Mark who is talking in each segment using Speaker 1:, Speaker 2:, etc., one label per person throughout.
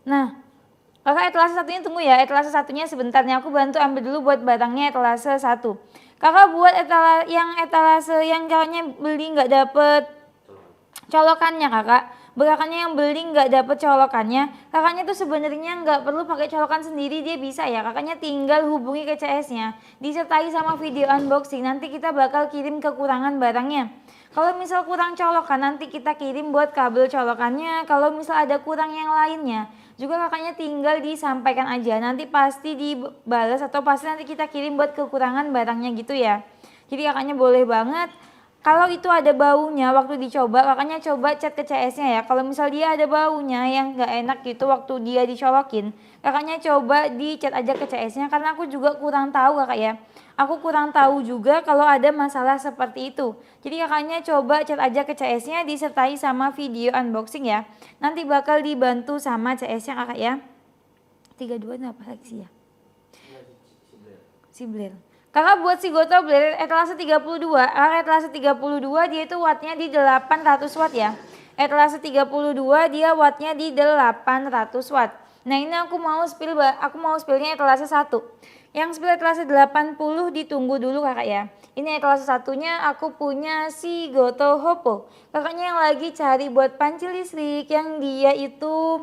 Speaker 1: Nah, kakak etalase satunya tunggu ya, etalase satunya sebentar nih, aku bantu ambil dulu buat batangnya etalase 1. Kakak buat etalase yang kakaknya beli nggak dapet colokannya kakak, kakaknya yang beli nggak dapet colokannya, kakaknya tuh sebenarnya nggak perlu pakai colokan sendiri, dia bisa ya, kakaknya tinggal hubungi ke CS-nya, disertai sama video unboxing, nanti kita bakal kirim kekurangan barangnya. Kalau misal kurang colokan nanti kita kirim buat kabel colokannya, kalau misal ada kurang yang lainnya juga kakaknya tinggal disampaikan aja, nanti pasti dibalas atau pasti nanti kita kirim buat kekurangan barangnya gitu ya. Jadi kakaknya boleh banget kalau itu ada baunya waktu dicoba, kakaknya coba chat ke CS-nya ya. Kalau misal dia ada baunya yang nggak enak gitu waktu dia dicolokin, kakaknya coba di chat aja ke CS-nya karena aku juga kurang tahu kakak ya. Aku kurang tahu juga kalau ada masalah seperti itu. Jadi kakaknya coba chat aja ke CS-nya disertai sama video unboxing ya. Nanti bakal dibantu sama CS-nya kakak ya. 32 apa lagi sih ya? Si Blair. Kakak buat si Goto Blair etalase 32. Etalase 32 dia itu wattnya di 800 watt ya. Etalase 32 dia wattnya di 800 watt. Nah ini aku mau spillnya etalase 1. Yang spill etalase 80 ditunggu dulu kakak ya. Ini etalase satunya aku punya si Goto Hoppo. Kakaknya yang lagi cari buat panci listrik yang dia itu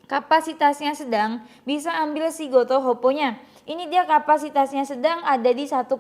Speaker 1: kapasitasnya sedang, bisa ambil si Goto Hoppo-nya. Ini dia kapasitasnya sedang ada di 1,8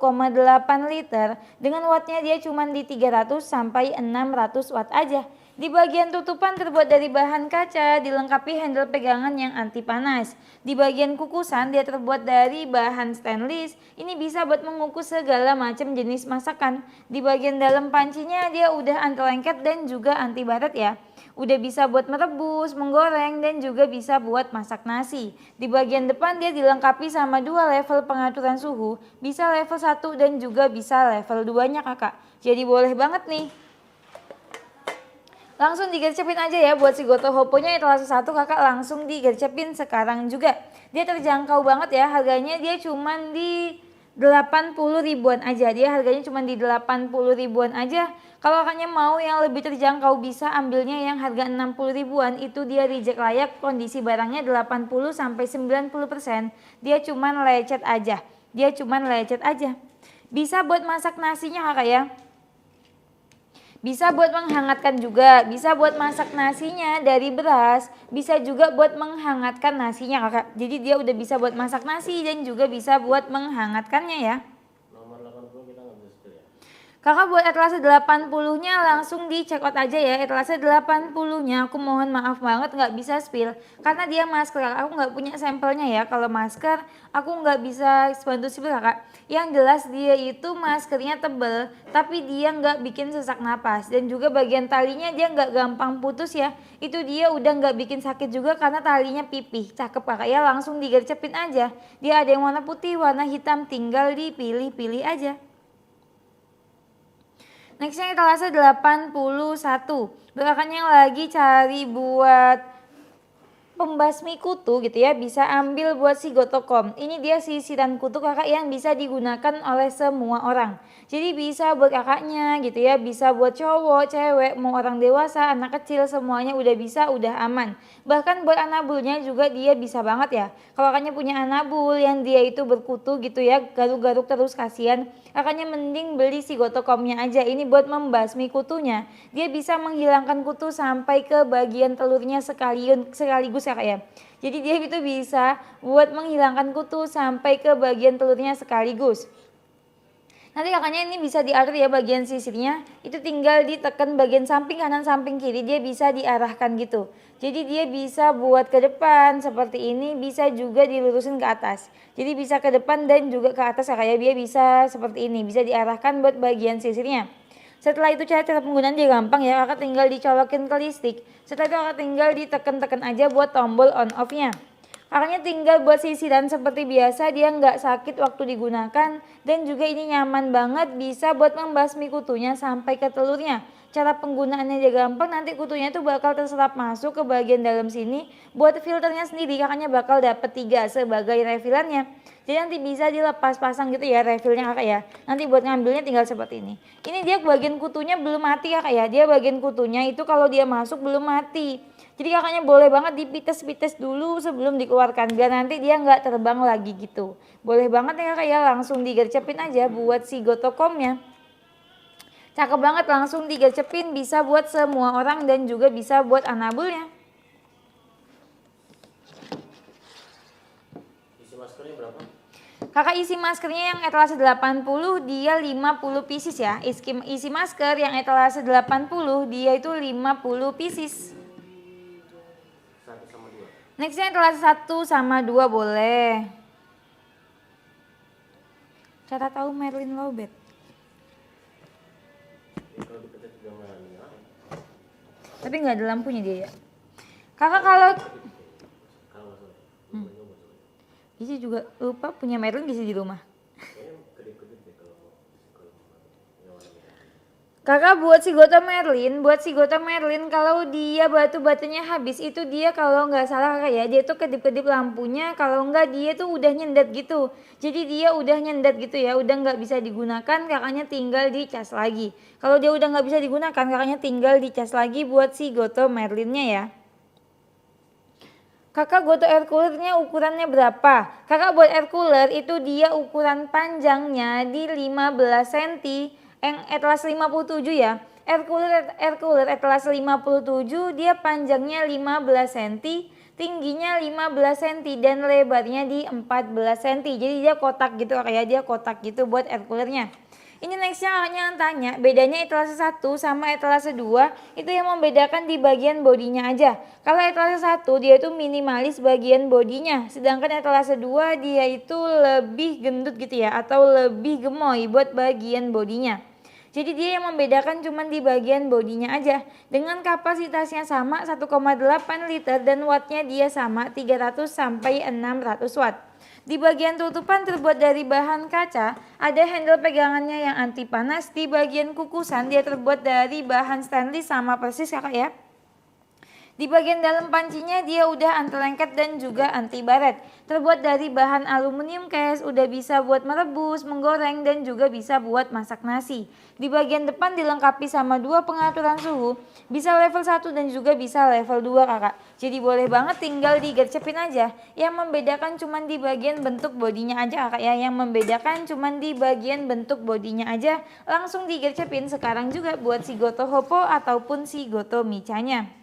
Speaker 1: liter dengan wattnya dia cuma di 300 sampai 600 watt aja. Di bagian tutupan terbuat dari bahan kaca, dilengkapi handle pegangan yang anti panas. Di bagian kukusan dia terbuat dari bahan stainless. Ini bisa buat mengukus segala macam jenis masakan. Di bagian dalam pancinya dia udah anti lengket dan juga anti baret ya. Udah bisa buat merebus, menggoreng, dan juga bisa buat masak nasi. Di bagian depan dia dilengkapi sama 2 level pengaturan suhu, bisa level 1 dan juga bisa level 2-nya kakak. Jadi boleh banget nih. Langsung digercepin aja ya buat si Goto Hoppo-nya etalase 1 kakak langsung digercepin sekarang juga. Dia terjangkau banget ya, harganya dia cuman di 80 ribuan aja. Dia harganya cuma di 80 ribuan aja. Kalau kakaknya mau yang lebih terjangkau bisa ambilnya yang harga 60 ribuan, itu dia reject layak, kondisi barangnya 80 sampai 90%. Dia cuman lecet aja. Bisa buat masak nasinya kakak ya. Bisa buat menghangatkan juga, bisa buat masak nasinya dari beras, bisa juga buat menghangatkan nasinya kakak. Jadi dia udah bisa buat masak nasi dan juga bisa buat menghangatkannya ya. Kakak buat etalase 80-nya langsung di check out aja ya. Etalase 80-nya aku mohon maaf banget nggak bisa spill karena dia masker. Aku nggak punya sampelnya ya. Kalau masker aku nggak bisa bantu spill kakak. Yang jelas dia itu maskernya tebel tapi dia nggak bikin sesak napas dan juga bagian talinya dia nggak gampang putus ya. Itu dia udah nggak bikin sakit juga karena talinya pipih. Cakep kakak ya, langsung digercepin aja. Dia ada yang warna putih, warna hitam, tinggal dipilih-pilih aja. Nextnya etalase 81. Bahkan yang lagi cari buat pembasmi kutu gitu ya, bisa ambil buat si Gotocom. Ini dia sisiran kutu kakak yang bisa digunakan oleh semua orang. Jadi bisa buat kakaknya gitu ya, bisa buat cowok, cewek, mau orang dewasa, anak kecil, semuanya udah bisa, udah aman. Bahkan buat anabulnya juga dia bisa banget ya. Kalau kakaknya punya anabul yang dia itu berkutu gitu ya, garuk-garuk terus kasihan, kakaknya mending beli si Gotocomnya aja. Ini buat membasmi kutunya. Dia bisa menghilangkan kutu sampai ke bagian telurnya sekaligus kakak ya. Jadi dia itu bisa buat menghilangkan kutu sampai ke bagian telurnya sekaligus. Nanti kakaknya ini bisa diatur ya bagian sisirnya, itu tinggal ditekan bagian samping kanan samping kiri, dia bisa diarahkan gitu. Jadi dia bisa buat ke depan seperti ini, bisa juga dilurusin ke atas. Jadi bisa ke depan dan juga ke atas kakaknya, dia bisa seperti ini, bisa diarahkan buat bagian sisirnya. Setelah itu cara penggunaan dia gampang ya, kakak tinggal dicolokin ke listrik. Setelah itu kakak tinggal ditekan-tekan aja buat tombol on off-nya. Kakaknya tinggal buat sisiran seperti biasa, dia nggak sakit waktu digunakan dan juga ini nyaman banget, bisa buat membasmi kutunya sampai ke telurnya. Cara penggunaannya dia gampang, nanti kutunya tuh bakal terserap masuk ke bagian dalam sini. Buat filternya sendiri kakaknya bakal dapet 3 sebagai refillannya. Jadi nanti bisa dilepas pasang gitu ya refillnya kakak ya. Nanti buat ngambilnya tinggal seperti ini. Ini dia bagian kutunya belum mati kakak ya, dia bagian kutunya itu kalau dia masuk belum mati. Jadi kakaknya boleh banget dipites-pites dulu sebelum dikeluarkan biar nanti dia nggak terbang lagi gitu. Boleh banget ya kakak ya, langsung digercepin aja buat si gotokomnya. Cakep banget, langsung digercepin, bisa buat semua orang dan juga bisa buat anabulnya.
Speaker 2: Isi maskernya berapa?
Speaker 1: Kakak isi maskernya yang etalase 80 dia 50 pieces ya. Isi masker yang etalase 80 dia itu 50 pieces.
Speaker 2: 1 sama 2.
Speaker 1: Nextnya etalase 1 sama 2 boleh. Cara tahu Marilyn Lowbat.
Speaker 2: Ya, kalau dipencet juga nggak nyala.
Speaker 1: Tapi nggak ada lampunya dia ya. Kakak kalau
Speaker 2: Kalau
Speaker 1: Gizi juga lupa punya Marilyn Gizi di rumah.
Speaker 2: kayaknya kedip-kedip deh kalau yang warna merah.
Speaker 1: Kakak buat si Gota Merlin kalau dia batu-batunya habis itu dia kalau nggak salah kakak ya, dia tuh kedip-kedip lampunya, kalau nggak dia tuh udah nyendat gitu. Jadi dia udah nyendat gitu ya, udah nggak bisa digunakan, kakaknya tinggal dicas lagi. Kalau dia udah nggak bisa digunakan, kakaknya tinggal dicas lagi buat si Goto Merlinnya ya. Kakak Goto air coolernya ukurannya berapa? Kakak buat air cooler itu dia ukuran panjangnya di 15 cm, yang etalase 57 ya. Air cooler etalase 57 dia panjangnya 15 cm, tingginya 15 cm dan lebarnya di 14 cm. Jadi dia kotak gitu kayak dia kotak gitu buat air coolernya. Ini nextnya hanya tanya bedanya etalase 1 sama etalase 2 itu yang membedakan di bagian bodinya aja. Kalau etalase 1 dia itu minimalis bagian bodinya, sedangkan etalase 2 dia itu lebih gendut gitu ya atau lebih gemoy buat bagian bodinya. Jadi dia yang membedakan cuma di bagian bodinya aja. Dengan kapasitasnya sama 1,8 liter dan wattnya dia sama 300 sampai 600 watt. Di bagian tutupan terbuat dari bahan kaca, ada handle pegangannya yang anti panas. Di bagian kukusan dia terbuat dari bahan stainless sama persis kakak ya. Di bagian dalam pancinya dia udah anti lengket dan juga anti baret. Terbuat dari bahan aluminium case, udah bisa buat merebus, menggoreng dan juga bisa buat masak nasi. Di bagian depan dilengkapi sama 2 pengaturan suhu, bisa level 1 dan juga bisa level 2 kakak. Jadi boleh banget tinggal digercepin aja. Yang membedakan cuman di bagian bentuk bodinya aja kakak ya. Yang membedakan cuman di bagian bentuk bodinya aja. Langsung digercepin sekarang juga buat si Goto Hoppo ataupun si Goto Micanya.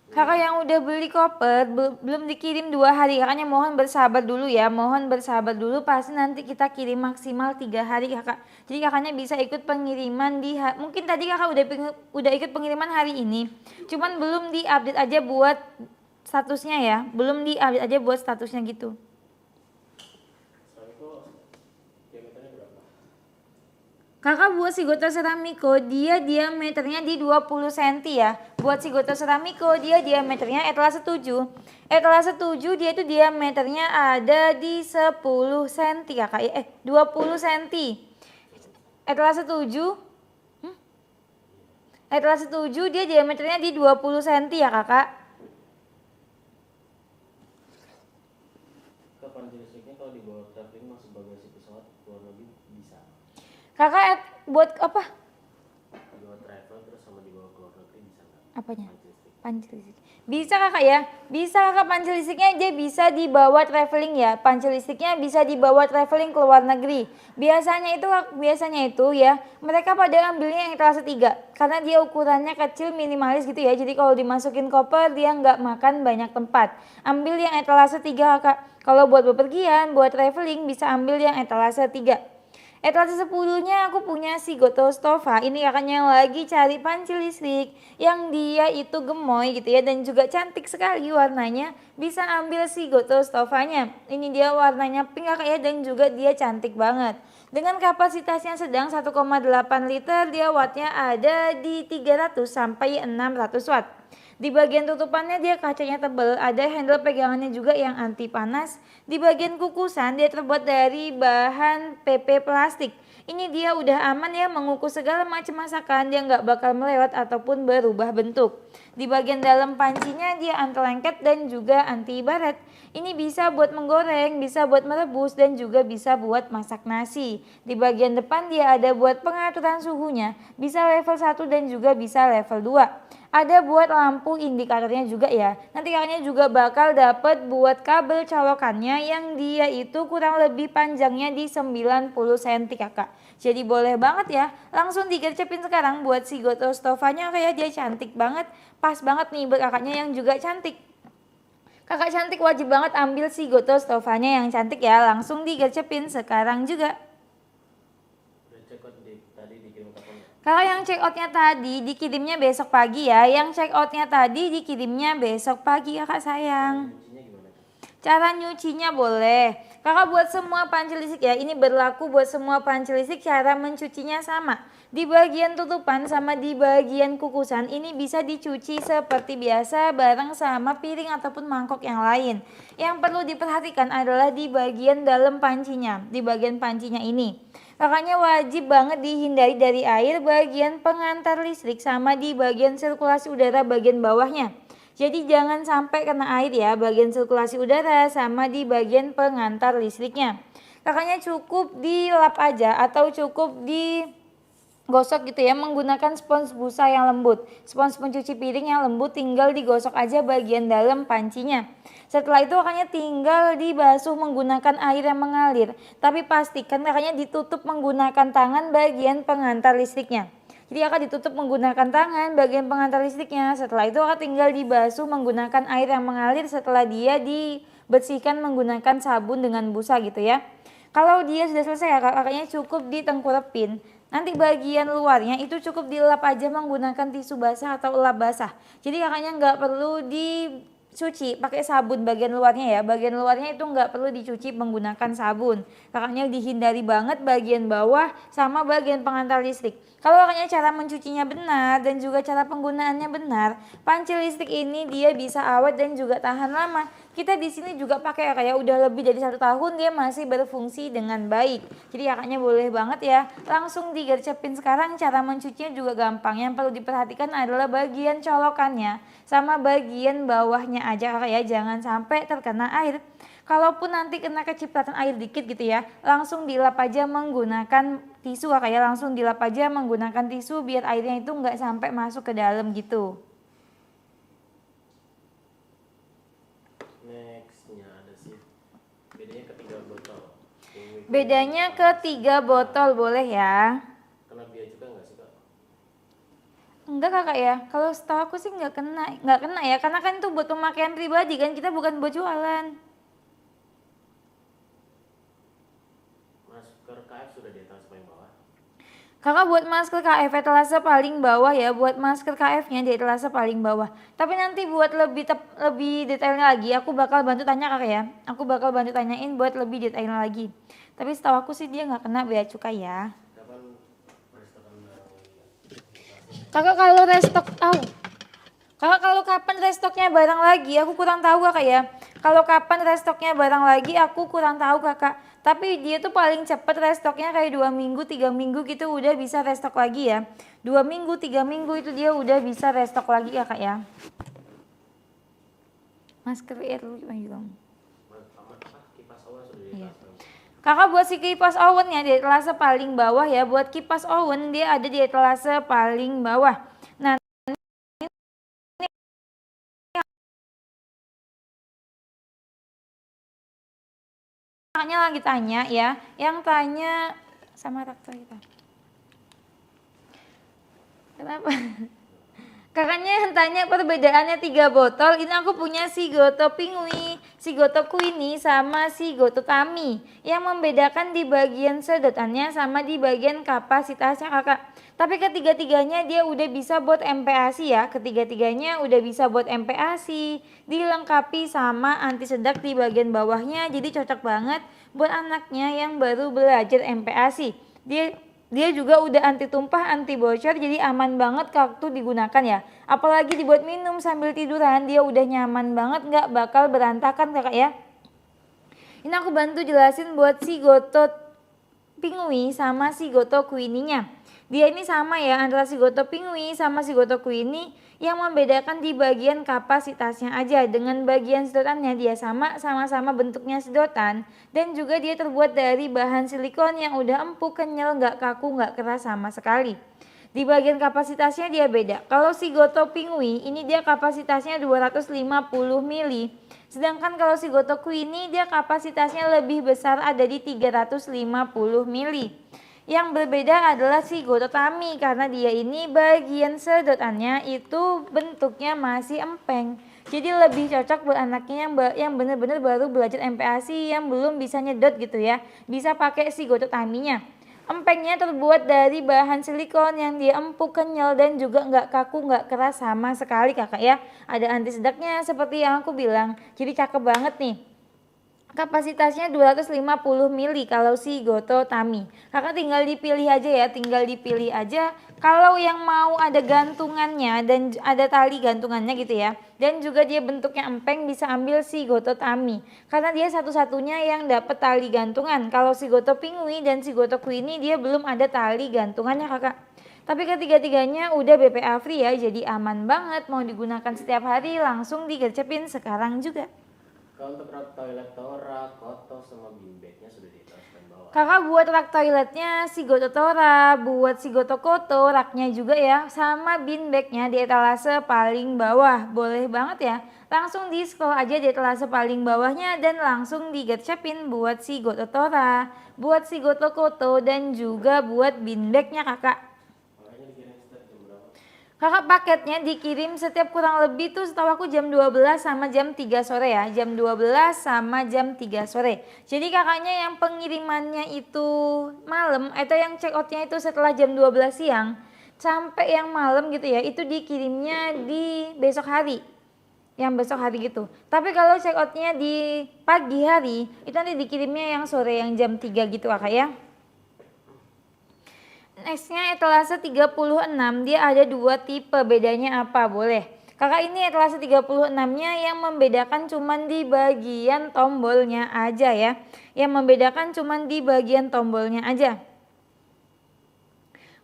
Speaker 1: Kakak yang udah beli koper belum dikirim 2 hari, kakaknya mohon bersabar dulu ya, mohon bersabar dulu, pasti nanti kita kirim maksimal 3 hari kakak. Jadi kakaknya bisa ikut pengiriman mungkin tadi kakak udah ikut pengiriman hari ini, cuman belum diupdate aja buat statusnya ya, belum diupdate aja buat statusnya gitu. Kakak buat si Goto Ceramiko dia diameternya di 20 cm ya. Buat si Goto Ceramiko dia diameternya etalase 7. Etalase 7 dia itu diameternya ada di 10 cm kakak. 20 cm. Etalase 7. Etalase 7 dia diameternya di 20 cm ya kakak.
Speaker 2: Kapan jenisnya kalau dibawa traveling masuk bagasi pesawat luar negeri bisa?
Speaker 1: Kakak buat apa?
Speaker 2: Dibawa travel terus sama dibawa ke luar negeri bisa nggak?
Speaker 1: Apanya? Panci listrik. Bisa kakak ya, bisa kakak panci listriknya aja bisa dibawa traveling ya. Panci listriknya bisa dibawa traveling ke luar negeri. Biasanya itu ya, mereka pada ambilnya yang etalase 3 karena dia ukurannya kecil minimalis gitu ya. Jadi kalau dimasukin koper dia nggak makan banyak tempat. Ambil yang etalase 3 kakak. Kalau buat bepergian, buat traveling bisa ambil yang etalase 3. Etalase 10-nya aku punya si Goto Stova. Ini kakaknya lagi cari panci listrik yang dia itu gemoy gitu ya dan juga cantik sekali warnanya. Bisa ambil si Goto Stovanya. Ini dia warnanya pink kakak ya dan juga dia cantik banget. Dengan kapasitasnya sedang 1,8 liter, dia wattnya ada di 300 sampai 600 watt. Di bagian tutupannya dia kacanya tebal, ada handle pegangannya juga yang anti panas. Di bagian kukusan dia terbuat dari bahan PP plastik. Ini dia udah aman ya mengukus segala macam masakan, dia nggak bakal melewat ataupun berubah bentuk. Di bagian dalam pancinya dia anti lengket dan juga anti baret. Ini bisa buat menggoreng, bisa buat merebus dan juga bisa buat masak nasi. Di bagian depan dia ada buat pengaturan suhunya, bisa level 1 dan juga bisa level 2. Ada buat lampu indikatornya juga ya. Nanti kakaknya juga bakal dapat buat kabel colokannya yang dia itu kurang lebih panjangnya di 90 cm kakak. Jadi boleh banget ya, langsung digercepin sekarang buat si Goto Stovanya kayak dia cantik banget. Pas banget nih buat kakaknya yang juga cantik. Kakak cantik wajib banget ambil si Goto Stovanya yang cantik ya, langsung digercepin sekarang juga.
Speaker 2: Udah cek kok tadi dikirim kapan?
Speaker 1: Kalau yang check outnya tadi dikirimnya besok pagi ya. Yang check outnya tadi dikirimnya besok pagi kakak sayang.
Speaker 2: Kuncinya gimana?
Speaker 1: Cara nyucinya boleh. Kakak buat semua panci listrik ya. Ini berlaku buat semua panci listrik. Cara mencucinya sama. Di bagian tutupan sama di bagian kukusan ini bisa dicuci seperti biasa bareng sama piring ataupun mangkok yang lain. Yang perlu diperhatikan adalah di bagian dalam pancinya. Di bagian pancinya ini. Kakaknya wajib banget dihindari dari air bagian pengantar listrik sama di bagian sirkulasi udara bagian bawahnya. Jadi jangan sampai kena air ya bagian sirkulasi udara sama di bagian pengantar listriknya. Kakaknya cukup dilap aja atau cukup digosok gitu ya menggunakan spons busa yang lembut. Spons pencuci piring yang lembut tinggal digosok aja bagian dalam pancinya. Setelah itu kakaknya tinggal dibasuh menggunakan air yang mengalir. Tapi pastikan kakaknya ditutup menggunakan tangan bagian pengantar listriknya. Jadi kakak ditutup menggunakan tangan bagian pengantar listriknya. Setelah itu kakak tinggal dibasuh menggunakan air yang mengalir setelah dia dibersihkan menggunakan sabun dengan busa gitu ya. Kalau dia sudah selesai ya kakaknya cukup ditengkurepin. Nanti bagian luarnya itu cukup dilap aja menggunakan tisu basah atau lap basah. Jadi kakaknya nggak perlu dicuci pakai sabun bagian luarnya ya. Bagian luarnya itu nggak perlu dicuci menggunakan sabun. Kakaknya dihindari banget bagian bawah sama bagian pengantar listrik. Kalau kakaknya cara mencucinya benar dan juga cara penggunaannya benar, panci listrik ini dia bisa awet dan juga tahan lama. Kita di sini juga pakai ya kayak udah lebih dari 1 tahun dia masih berfungsi dengan baik. Jadi kakaknya boleh banget ya langsung digercepin sekarang. Cara mencucinya juga gampang. Yang perlu diperhatikan adalah bagian colokannya sama bagian bawahnya aja kakak ya, jangan sampai terkena air. Kalaupun nanti kena kecipratan air dikit gitu ya, langsung dilap aja menggunakan tisu kakak ya, langsung dilap aja menggunakan tisu biar airnya itu nggak sampai masuk ke dalam gitu.
Speaker 2: Nextnya ada sih bedanya ketiga botol.
Speaker 1: Bedanya ke 3 botol boleh ya.
Speaker 2: Kena biaya juga nggak sih kak?
Speaker 1: Enggak kakak ya, kalau setahu aku sih nggak kena ya, karena kan itu buat pemakaian pribadi kan, kita bukan buat jualan.
Speaker 2: Masker KF sudah di atas paling bawah.
Speaker 1: Kakak buat masker KF etalase paling bawah ya, buat masker KF-nya di etalase paling bawah. Tapi nanti buat lebih detailnya lagi, aku bakal bantu tanya kakak ya. Aku bakal bantu tanyain buat lebih detailnya lagi. Tapi setahu aku sih dia nggak kena bea cukai ya.
Speaker 2: Kapan restokan barang lagi ya?
Speaker 1: Kakak kalau restock, kakak kalau kapan restoknya barang lagi, aku kurang tahu kakak ya. Kalau kapan restoknya barang lagi, aku kurang tahu kakak. Tapi dia tuh paling cepet restoknya kayak 2 minggu, 3 minggu gitu udah bisa restok lagi ya. 2 minggu, 3 minggu itu dia udah bisa restok lagi kakak ya. Masker air lu gimana juga?
Speaker 2: Kipas awan sudah di atas.
Speaker 1: Kakak buat si kipas ovennya di etalase paling bawah ya. Buat kipas oven dia ada di etalase paling bawah. Nah, kakaknya lagi tanya ya. Yang tanya sama raktor kita. Kenapa? Kakaknya yang tanya perbedaannya 3 botol. Ini aku punya si Goto Pingui, si Goto Queenie sama si Goto Tami. Yang membedakan di bagian sedotannya sama di bagian kapasitasnya kakak. Tapi ketiga-tiganya dia udah bisa buat MPASI ya. Ketiga-tiganya udah bisa buat MPASI. Dilengkapi sama anti sedak di bagian bawahnya. Jadi cocok banget buat anaknya yang baru belajar MPASI. Dia juga udah anti tumpah, anti bocor, jadi aman banget waktu digunakan ya. Apalagi dibuat minum sambil tiduran, dia udah nyaman banget, nggak bakal berantakan kakak ya. Ini aku bantu jelasin buat si Goto Pingui sama Shigoto Queenie-nya. Dia ini sama ya antara Shigoto Pingui sama Shigoto Queenie, yang membedakan di bagian kapasitasnya aja. Dengan bagian sedotannya dia sama-sama bentuknya sedotan, dan juga dia terbuat dari bahan silikon yang udah empuk, kenyal, nggak kaku, nggak keras sama sekali. Di bagian kapasitasnya dia beda. Kalau Shigoto Pingui ini dia kapasitasnya 250 mili. Sedangkan kalau Shigoto Queenie dia kapasitasnya lebih besar, ada di 350 mili. Yang berbeda adalah Shigoto Tami karena dia ini bagian sedotannya itu bentuknya masih empeng. Jadi lebih cocok buat anaknya yang benar-benar baru belajar MPASI, yang belum bisa nyedot gitu ya. Bisa pakai Shigoto Taminya. Empengnya terbuat dari bahan silikon yang dia empuk, kenyal, dan juga nggak kaku, nggak keras sama sekali kakak ya. Ada anti sedaknya seperti yang aku bilang. Jadi cakep banget nih. Kapasitasnya 250 mili kalau Shigoto Tami. Kakak tinggal dipilih aja ya, tinggal dipilih aja. Kalau yang mau ada gantungannya dan ada tali gantungannya gitu ya. Dan juga dia bentuknya empeng, bisa ambil Shigoto Tami. Karena dia satu-satunya yang dapat tali gantungan. Kalau Shigoto Pingui dan Shigoto Queenie dia belum ada tali gantungannya kakak. Tapi ketiga-tiganya udah BPA free ya, jadi aman banget. Mau digunakan setiap hari, langsung digercepin sekarang juga.
Speaker 2: Kalau untuk rak toilet rak, koto sama bin bagnya sudah ditaruhkan bawah.
Speaker 1: Kakak buat rak toiletnya Shigoto Tora, buat Shigoto Koto, raknya juga ya, sama bin bagnya di etalase paling bawah. Boleh banget ya, langsung di scroll aja di etalase paling bawahnya dan langsung digercepin buat Shigoto Tora, buat Shigoto Koto, dan juga buat bin bagnya kakak.
Speaker 2: Makanya dikirim setiap jam berapa?
Speaker 1: Kakak paketnya dikirim setiap kurang lebih tuh setahu aku jam 12 sama jam 3 sore ya. Jam 12 sama jam 3 sore. Jadi kakaknya yang pengirimannya itu malam atau yang check outnya itu setelah jam 12 siang sampai yang malam gitu ya, itu dikirimnya di besok hari. Yang besok hari gitu. Tapi kalau check outnya di pagi hari itu nanti dikirimnya yang sore yang jam 3 gitu kakak ya. Nextnya etalase 36, dia ada dua tipe, bedanya apa? Boleh. Kakak ini etalase 36-nya yang membedakan cuman di bagian tombolnya aja ya. Yang membedakan cuman di bagian tombolnya aja.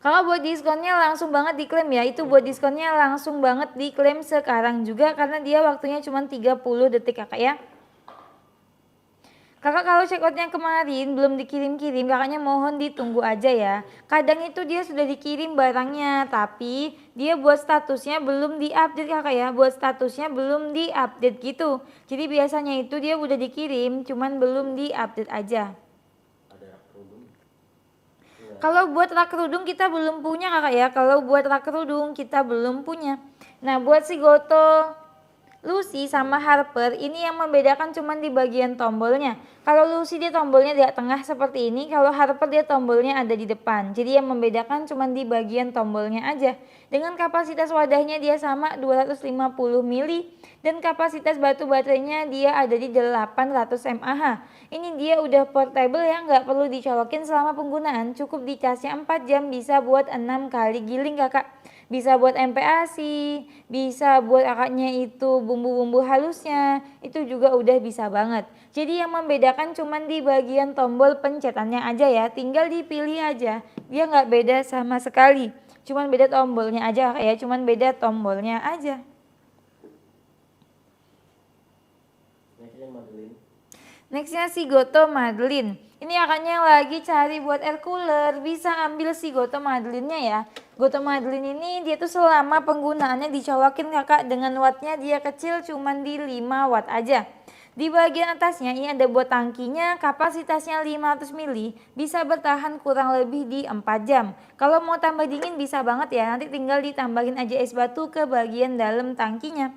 Speaker 1: Kakak buat diskonnya langsung banget diklaim ya. Itu buat diskonnya langsung banget diklaim sekarang juga karena dia waktunya cuman 30 detik kakak ya. Kakak kalau check outnya kemarin belum dikirim-kirim, kakaknya mohon ditunggu aja ya. Kadang itu dia sudah dikirim barangnya, tapi dia buat statusnya belum diupdate kakak ya. Buat statusnya belum diupdate gitu. Jadi biasanya itu dia udah dikirim, cuman belum diupdate aja.
Speaker 2: Ada rak kerudung?
Speaker 1: Kalau buat rak kerudung kita belum punya kakak ya. Kalau buat rak kerudung kita belum punya. Nah buat Shigoto Lucy sama Harper ini yang membedakan cuman di bagian tombolnya. Kalau Lucy dia tombolnya di tengah seperti ini, kalau Harper dia tombolnya ada di depan. Jadi yang membedakan cuman di bagian tombolnya aja. Dengan kapasitas wadahnya dia sama 250 mili dan kapasitas batu baterainya dia ada di 800 mAh. Ini dia udah portable ya, nggak perlu dicolokin selama penggunaan. Cukup dicasnya 4 jam, bisa buat 6 kali giling kakak. Bisa buat MPASI, bisa buat kakaknya itu bumbu-bumbu halusnya, itu juga udah bisa banget. Jadi yang membedakan cuman di bagian tombol pencetannya aja ya, tinggal dipilih aja. Dia nggak beda sama sekali, cuman beda tombolnya aja ya, cuman beda tombolnya aja.
Speaker 2: Nextnya Madeline.
Speaker 1: Nextnya Shigoto Madeline. Ini kakaknya lagi cari buat air cooler, bisa ambil Shigoto Madeline-nya ya. Shigoto Madeline ini dia tuh selama penggunaannya dicolokin kakak, dengan wattnya dia kecil cuman di 5 watt aja. Di bagian atasnya ini ada buat tangkinya, kapasitasnya 500 mili, bisa bertahan kurang lebih di 4 jam. Kalau mau tambah dingin bisa banget ya, nanti tinggal ditambahin aja es batu ke bagian dalam tangkinya.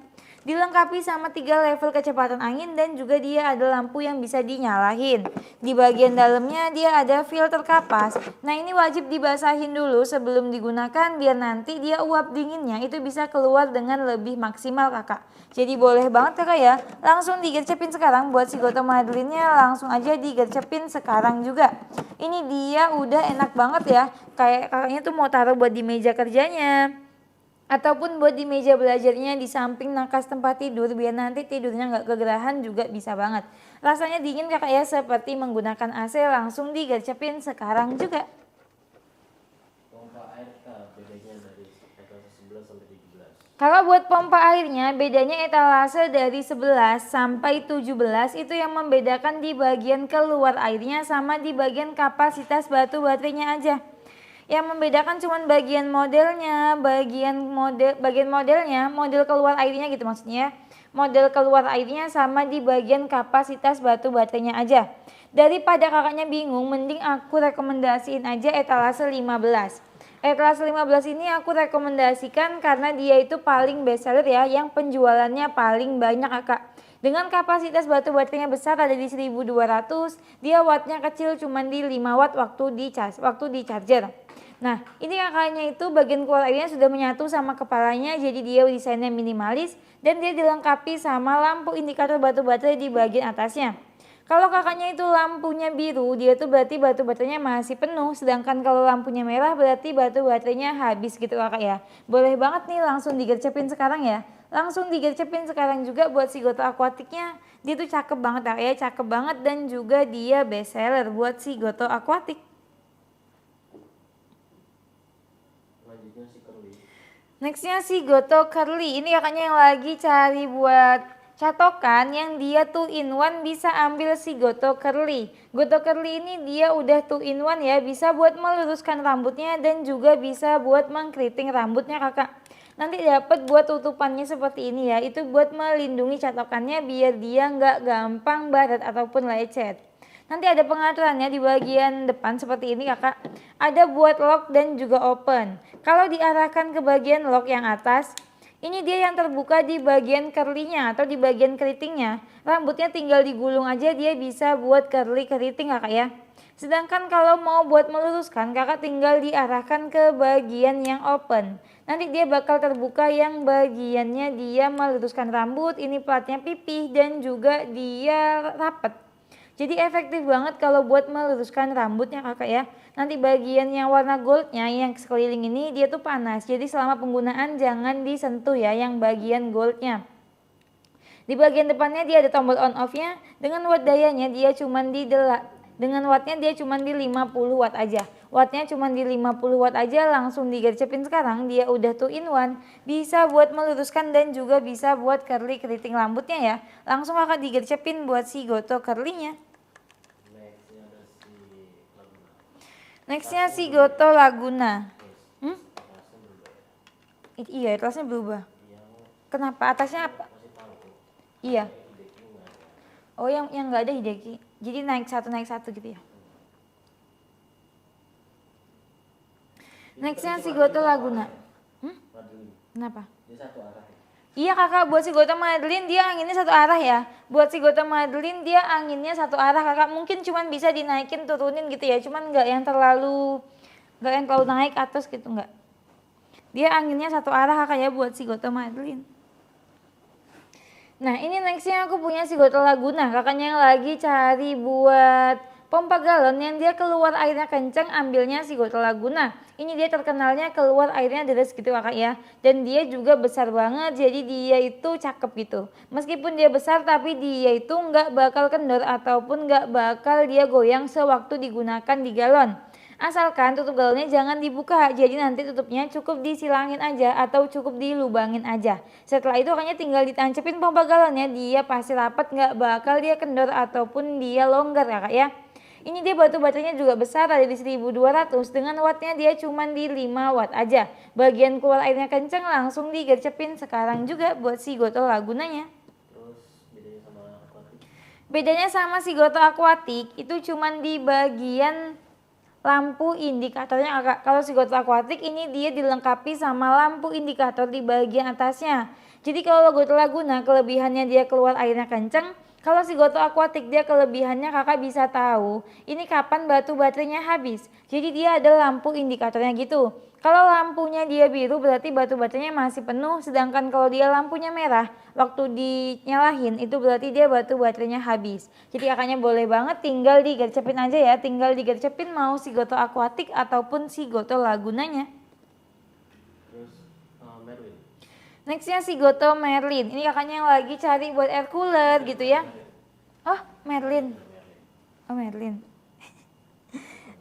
Speaker 1: Dilengkapi sama 3 level kecepatan angin dan juga dia ada lampu yang bisa dinyalain. Di bagian dalamnya dia ada filter kapas. Nah ini wajib dibasahin dulu sebelum digunakan biar nanti dia uap dinginnya itu bisa keluar dengan lebih maksimal kakak. Jadi boleh banget kakak ya, langsung digercepin sekarang buat Shigoto Madeline-nya, langsung aja digercepin sekarang juga. Ini dia udah enak banget ya, kayak kakaknya tuh mau taruh buat di meja kerjanya. Ataupun buat di meja belajarnya di samping nakas tempat tidur biar nanti tidurnya nggak kegerahan juga bisa banget. Rasanya dingin kakak ya, seperti menggunakan AC, langsung digercepin sekarang juga.
Speaker 2: Pompa air Kak, bedanya dari etalase 11 sampai 17.
Speaker 1: Kalau buat pompa airnya bedanya etalase dari 11 sampai 17 itu yang membedakan di bagian keluar airnya sama di bagian kapasitas batu baterainya aja. Yang membedakan cuman bagian modelnya, model keluar airnya gitu maksudnya. Model keluar airnya sama di bagian kapasitas batu baterainya aja. Daripada kakaknya bingung, mending aku rekomendasiin aja etalase 15. Etalase 15 ini aku rekomendasikan karena dia itu paling best seller ya, yang penjualannya paling banyak kakak. Dengan kapasitas batu baterainya besar ada di 1200, dia wattnya kecil cuma di 5 watt waktu di charger. Nah, ini kakaknya itu bagian keluar airnya sudah menyatu sama kepalanya, jadi dia desainnya minimalis dan dia dilengkapi sama lampu indikator batu baterai di bagian atasnya. Kalau kakaknya itu lampunya biru, dia tuh berarti batu baterainya masih penuh, sedangkan kalau lampunya merah berarti batu baterainya habis gitu kakak ya. Boleh banget nih langsung digercepin sekarang ya. Langsung digercepin sekarang juga buat si Goto Aquatic-nya. Dia tuh cakep banget ya, cakep banget dan juga dia best seller buat si Goto Aquatic.
Speaker 2: Selanjutnya si Curly.
Speaker 1: Nextnya si Goto Curly, ini kakaknya yang lagi cari buat catokan yang dia 2-in-1 bisa ambil si Goto Curly. Goto Curly ini dia udah 2-in-1 ya, bisa buat meluruskan rambutnya dan juga bisa buat mengkeriting rambutnya kakak. Nanti dapat buat tutupannya seperti ini ya, itu buat melindungi catokannya biar dia nggak gampang baret ataupun lecet. Nanti ada pengaturannya di bagian depan seperti ini kakak. Ada buat lock dan juga open. Kalau diarahkan ke bagian lock yang atas, ini dia yang terbuka di bagian curly-nya atau di bagian keritingnya. Rambutnya tinggal digulung aja, dia bisa buat curly keriting kakak ya. Sedangkan kalau mau buat meluruskan, kakak tinggal diarahkan ke bagian yang open. Nanti dia bakal terbuka yang bagiannya dia meluruskan rambut, ini platnya pipih dan juga dia rapet. Jadi efektif banget kalau buat meluruskan rambutnya kakak ya. Nanti bagian yang warna goldnya yang sekeliling ini dia tuh panas. Jadi selama penggunaan jangan disentuh ya yang bagian goldnya. Di bagian depannya dia ada tombol on off-nya. Dengan watt dayanya dia cuman di wattnya dia cuman di 50 watt aja. Wattnya cuman di 50 watt aja, langsung digercepin sekarang. Dia udah 2-in-1, bisa buat meluruskan dan juga bisa buat curly keriting rambutnya ya. Langsung akan digercepin buat si Goto Curly-nya. Nextnya si Goto Laguna. Iya, kelasnya berubah. Kenapa? Atasnya apa? Iya. Oh, yang nggak ada Hideki. Jadi naik satu gitu ya. Nextnya si Goto Laguna. Kenapa?
Speaker 2: Dia satu arah.
Speaker 1: Iya kakak, buat si Goto Madeline dia anginnya satu arah ya. Buat si Goto Madeline dia anginnya satu arah kakak. Mungkin cuman bisa dinaikin turunin gitu ya. Cuman nggak yang terlalu naik atas gitu nggak. Dia anginnya satu arah kakak ya buat si Goto Madeline. Nah ini nextnya aku punya si Goto Laguna. Kakaknya yang lagi cari buat pompa galon yang dia keluar airnya kenceng, ambilnya si Goto Laguna. Ini dia terkenalnya keluar airnya deras gitu kakak ya. Dan dia juga besar banget, jadi dia itu cakep gitu. Meskipun dia besar tapi dia itu nggak bakal kendor ataupun nggak bakal dia goyang sewaktu digunakan di galon. Asalkan tutup galonnya jangan dibuka, jadi nanti tutupnya cukup disilangin aja atau cukup dilubangin aja. Setelah itu kakaknya tinggal ditancepin pompa galonnya, dia pasti rapat, nggak bakal dia kendor ataupun dia longgar kakak ya. Ini dia batu baterainya juga besar, ada di 1200, dengan wattnya dia cuma di 5 watt aja. Bagian keluar airnya kenceng, langsung digercepin sekarang juga buat si Goto Lagunanya.
Speaker 2: Terus bedanya sama Aquatic?
Speaker 1: Bedanya sama si Goto Aquatic itu cuma di bagian lampu indikatornya kakak. Kalau si Goto Aquatic ini dia dilengkapi sama lampu indikator di bagian atasnya. Jadi kalau Goto Laguna kelebihannya dia keluar airnya kenceng. Kalau si Goto Aquatic dia kelebihannya kakak bisa tahu ini kapan batu baterainya habis. Jadi dia ada lampu indikatornya gitu. Kalau lampunya dia biru berarti batu baterainya masih penuh. Sedangkan kalau dia lampunya merah waktu dinyalahin itu berarti dia batu baterainya habis. Jadi kakaknya boleh banget tinggal digercepin aja ya. Tinggal digercepin mau si Goto Aquatic ataupun si Goto Lagunanya.
Speaker 2: Terus Meru.
Speaker 1: Nextnya si Goto Merlin. Ini kakaknya yang lagi cari buat air cooler gitu ya. Oh Merlin. Oh Merlin.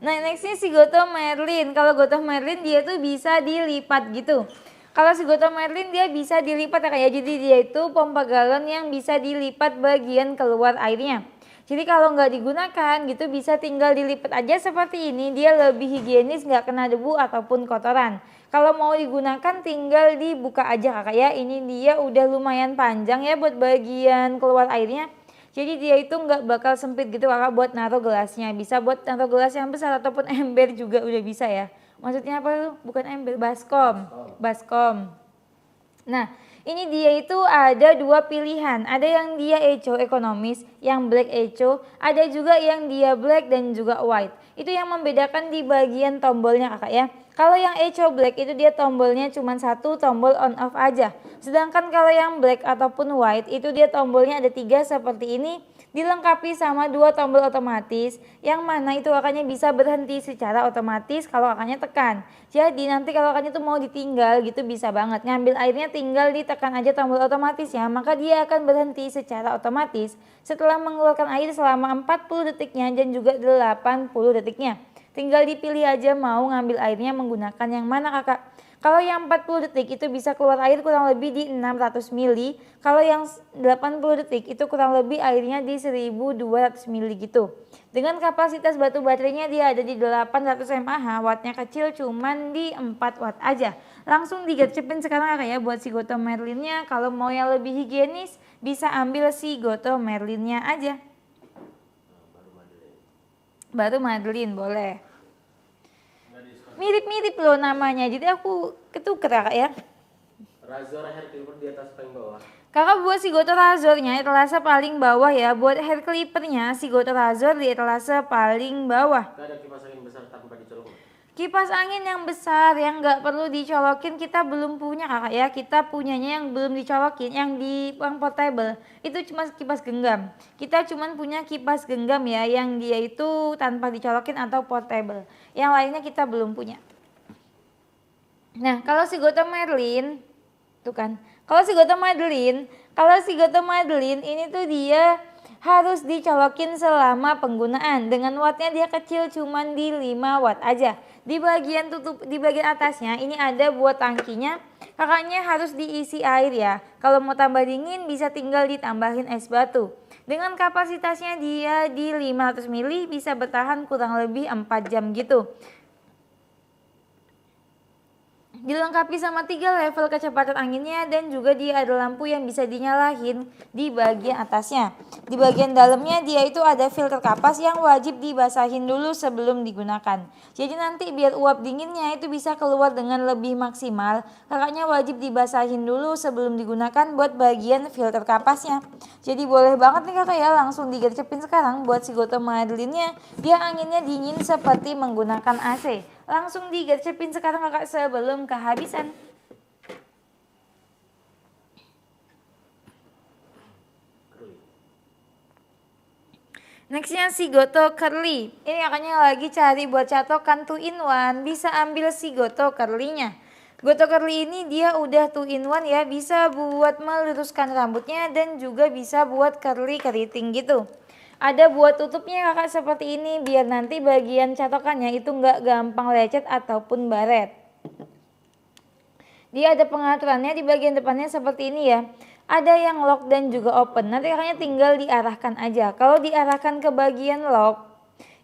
Speaker 1: Nah nextnya si Goto Merlin. Kalau Goto Merlin dia tuh bisa dilipat gitu. Kalau si Goto Merlin dia bisa dilipat ya kayak. Jadi dia itu pompa galon yang bisa dilipat bagian keluar airnya. Jadi kalau nggak digunakan gitu bisa tinggal dilipat aja seperti ini. Dia lebih higienis, nggak kena debu ataupun kotoran. Kalau mau digunakan tinggal dibuka aja kakak ya. Ini dia udah lumayan panjang ya buat bagian keluar airnya. Jadi dia itu nggak bakal sempit gitu kakak buat naruh gelasnya. Bisa buat naruh gelas yang besar ataupun ember juga udah bisa ya. Maksudnya apa tuh? Bukan ember, baskom. Baskom. Nah ini dia itu ada dua pilihan. Ada yang dia eco ekonomis, yang black eco. Ada juga yang dia black dan juga white. Itu yang membedakan di bagian tombolnya kakak ya. Kalau yang eco black itu dia tombolnya cuma satu, tombol on off aja. Sedangkan kalau yang black ataupun white itu dia tombolnya ada 3 seperti ini. Dilengkapi sama 2 tombol otomatis. Yang mana itu kakaknya bisa berhenti secara otomatis kalau kakaknya tekan. Jadi nanti kalau kakaknya tuh mau ditinggal gitu bisa banget. Ngambil airnya tinggal ditekan aja tombol otomatis ya. Maka dia akan berhenti secara otomatis setelah mengeluarkan air selama 40 detiknya dan juga 80 detiknya. Tinggal dipilih aja mau ngambil airnya menggunakan yang mana kakak. Kalau yang 40 detik itu bisa keluar air kurang lebih di 600 ml. Kalau yang 80 detik itu kurang lebih airnya di 1200 ml gitu. Dengan kapasitas batu baterainya dia ada di 800 mAh, wattnya kecil cuman di 4 watt aja. Langsung digercepin sekarang kakak ya buat si Goto Merlinnya. Kalau mau yang lebih higienis bisa ambil si Goto Merlinnya aja. Baru Madeline boleh. Mirip-mirip loh namanya, jadi aku ketuker kakak ya.
Speaker 2: Razor hair clipper di atas paling bawah.
Speaker 1: Kakak buat si Goto Razornya etalase paling bawah ya. Buat hair clippernya si Goto Razor di etalase paling bawah.
Speaker 2: Gak ada kipas angin besar tanpa dicolok.
Speaker 1: Kipas angin yang besar yang nggak perlu dicolokin kita belum punya kakak ya. Kita punyanya yang belum dicolokin, yang portable. Itu cuma kipas genggam. Kita cuma punya kipas genggam ya, yang dia itu tanpa dicolokin atau portable. Yang lainnya kita belum punya. Nah kalau si Goto Merlin, tuh kan. Kalau si Goto Madeline ini tuh dia harus dicolokin selama penggunaan. Dengan wattnya dia kecil cuman di 5 watt aja. Di bagian atasnya ini ada buat tangkinya. Kakaknya harus diisi air ya. Kalau mau tambah dingin bisa tinggal ditambahin es batu. Dengan kapasitasnya dia di 500 ml bisa bertahan kurang lebih 4 jam gitu. Dilengkapi sama 3 level kecepatan anginnya dan juga dia ada lampu yang bisa dinyalain di bagian atasnya. Di bagian dalamnya dia itu ada filter kapas yang wajib dibasahin dulu sebelum digunakan. Jadi nanti biar uap dinginnya itu bisa keluar dengan lebih maksimal, kakaknya wajib dibasahin dulu sebelum digunakan buat bagian filter kapasnya. Jadi boleh banget nih kakak ya langsung digercepin sekarang buat si Goto Madeline-nya. Dia anginnya dingin seperti menggunakan AC. Langsung digercepin sekarang kakak sebelum kehabisan. Nextnya si Goto Curly. Ini kakaknya lagi cari buat catokan 2-in-1. Bisa ambil si Goto Curly-nya. Goto Curly ini dia udah 2-in-1 ya. Bisa buat meluruskan rambutnya dan juga bisa buat curly keriting gitu. Ada buat tutupnya kakak seperti ini biar nanti bagian catokannya itu nggak gampang lecet ataupun baret. Dia ada pengaturannya di bagian depannya seperti ini ya. Ada yang lock dan juga open. Nanti kakaknya tinggal diarahkan aja. Kalau diarahkan ke bagian lock,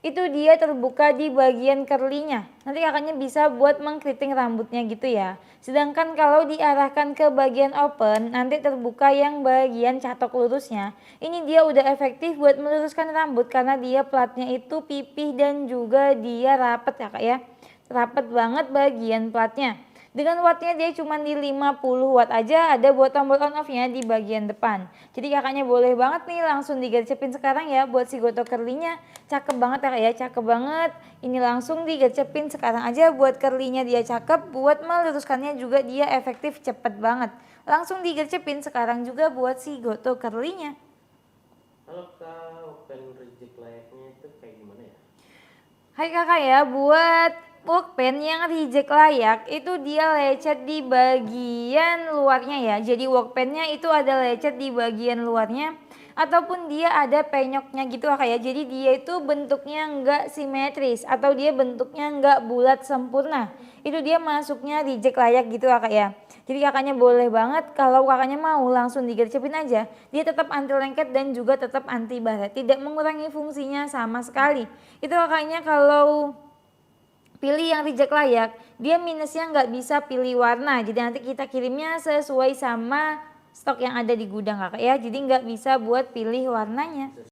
Speaker 1: itu dia terbuka di bagian curly-nya. Nanti kakaknya bisa buat mengkeriting rambutnya gitu ya. Sedangkan kalau diarahkan ke bagian open, nanti terbuka yang bagian catok lurusnya. Ini dia udah efektif buat meluruskan rambut karena dia platnya itu pipih dan juga dia rapet ya kak ya. Rapet banget bagian platnya. Dengan wattnya dia cuma di 50 watt aja, ada buat tombol on off-nya di bagian depan. Jadi kakaknya boleh banget nih langsung digercepin sekarang ya buat si Goto Curly-nya. Cakep banget ya kak ya, cakep banget. Ini langsung digercepin sekarang aja buat curly-nya dia cakep, buat meluruskannya juga dia efektif cepet banget. Langsung digercepin sekarang juga buat si Goto Curly-nya.
Speaker 2: Kalau open reject layaknya itu kayak gimana ya?
Speaker 1: Hai kakak ya, buat workpen yang reject layak itu dia lecet di bagian luarnya ya. Jadi workpennya itu ada lecet di bagian luarnya ataupun dia ada penyoknya gitu kak ya. Jadi dia itu bentuknya enggak simetris atau dia bentuknya enggak bulat sempurna. Itu dia masuknya reject layak gitu kak ya. Jadi kakaknya boleh banget kalau kakaknya mau langsung digercepin aja. Dia tetap anti lengket dan juga tetap anti baret. Tidak mengurangi fungsinya sama sekali. Itu kakaknya kalau pilih yang reject layak, dia minusnya nggak bisa pilih warna. Jadi nanti kita kirimnya sesuai sama stok yang ada di gudang kakak ya. Jadi nggak bisa buat pilih warnanya.